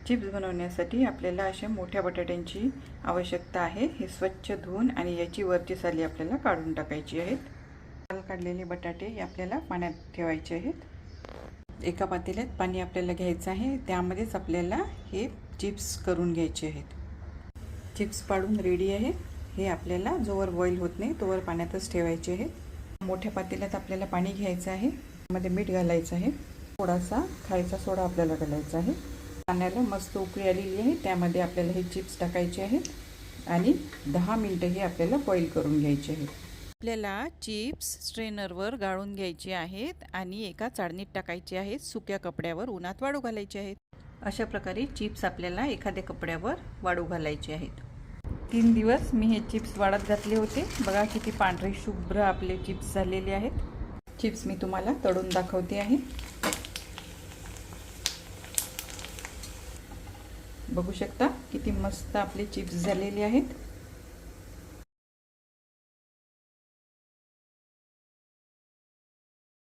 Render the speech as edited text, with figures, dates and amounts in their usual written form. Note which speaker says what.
Speaker 1: Chips बनवण्यासाठी आपल्याला अशा मोठ्या बटाट्यांची आवश्यकता आहे। हे स्वच्छ धुवून आणि याची वरची साली आपल्याला काढून टाकायची आहेत। साल काढलेले बटाटे आपल्याला पाण्यात ठेवायचे आहेत। एका पातेल्यात पाणी आपल्याला घ्यायचं आहे, त्यामध्येच आपल्याला हे चिप्स करून घ्यायचे आहेत। चिप्स पाडून रेडी आहे। हे आपल्याला जोवर बॉईल होत नाही तोवर पाण्यातच ठेवायचे आहे। मोठ्या पातेल्यात आपल्याला पाणी घ्यायचं आहे, त्यामध्ये मीठ घालायचं आहे, थोडासा खायचा सोडा आपल्याला घालायचा आहे। पाण्याला मस्त उकळी आलेली आहे, त्यामध्ये आपल्याला हे चिप्स टाकायचे आहेत आणि 10 मिनिटं हे आपल्याला बॉईल करून घ्यायचे आहेत। आपल्याला चिप्स स्ट्रेनरवर गाळून घ्यायचे आहेत आणि एका चाळणीत टाकायचे आहेत। सुक्या कपड्यावर उन्हात वाळू घालायचे आहेत। अशा प्रकारे चिप्स आपल्याला एखाद्या कपड्यावर वाळू घालायचे आहेत। 3 दिवस मी हे चिप्स वाळत घातले होते। बघा किती पांढरे शुभ्र आपले चिप्स झालेले आहेत। चिप्स मी तुम्हाला तळून दाखवते आहे। बघू शकता किती मस्त आपले चिप्स झालेले आहेत।